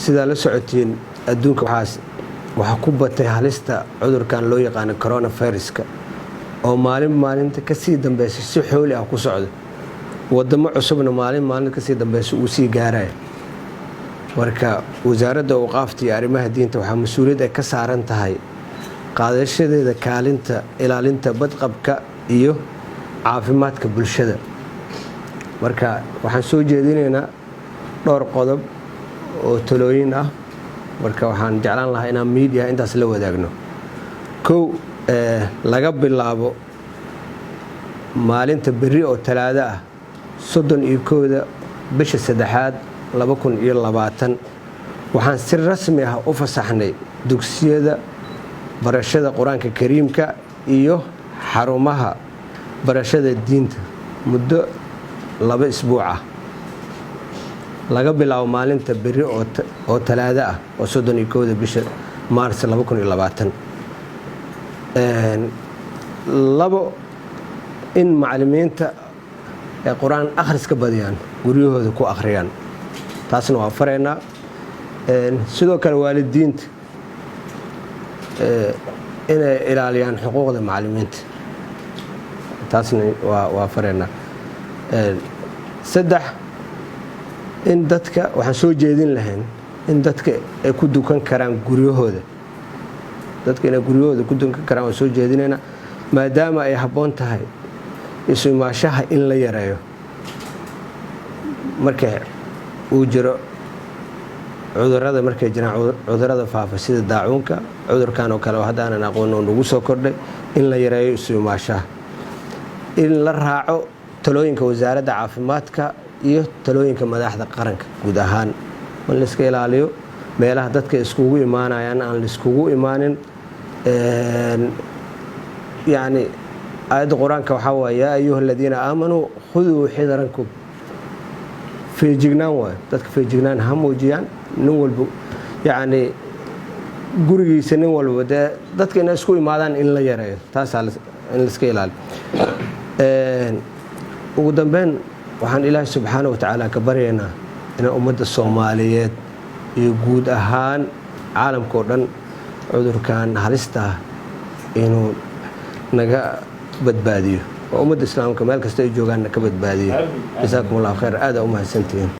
sida la socotiin adduunka waxa ku batay halista cudurkan loo yaqaan coronavirus-ka oo maalinta ka sii dambeysay si xooli ah ku socdo wadamo cusubna maalin ka sii dambeysay uu sii gaaray marka wasaaradda awqaafta iyo arrimaha diinta waxa mas'uuliyad ka saaran tahay qaadashadeeda kaalinta ilaalinta badqabka iyo caafimaadka bulshada marka waxaan soo jeedinaynaa dhowr qodob oo talooyin ah marka waxaan jeclaan lahaa inaan media intaas la wadaagno laga bilaabo maalinta berri oo talaado ah 31 bisha 3 2020 waxaan si rasmi ah u fasaxnay dugsiyada barashada quraanka kariimka iyo xarumaha barashada diinta muddo 2 isbuuc ah laga bilaabo maalinta berri oo talaado ah oo 31 bisha Maars 2020 in macallimiinta ee quraan akhriska badiyaan guryahooda ku akhriyaan taasna waa fareena sidoo kale waalidiinta inay ilaaliyaan xuquuqda macallimiinta taasna waa fareena in dadka waxaan soo jeedin lahayn in dadka ay ku dukan karaan guryahooda dadka inay guryahooda ku dukan karaan waan soo jeedinayna maadaama ay habboon tahay isu imaashaha in la yareeyo marka uu jiro cudurrada markay jiraan cudurrada faafa sida daacuunka cudurkan oo kale oo hadda aanan aqoon oo nagu soo kordhay in la yareeyo isu imaashaha in la raaco talooyinka wasaaradda caafimaadka iyo talooyinka madaxda qaranka guud ahaan in la iska ilaaliyo meelaha dadka iskugu imaanayaan aan la iskugu imaanin يعني آية القرآن كوحوا يا أيها الذين آمنوا خذوا حذركم في جنان تذكر في جنان هم وجيان نول يعني قرقي سنول وده تذكر الناس كوي مادان إن لا يرى تاسع إن السكيلال وقدام بين وحن إله سبحانه وتعالى كبرينا إن أمة الصوماليات يجود أهان عالم كورن عذر كان هلسته إنه naga badbaadiyo oo ummadda islaamka meel kasta ay joogaan ka badbaadiyo jazakumullahu khayr aad u mahadsantiin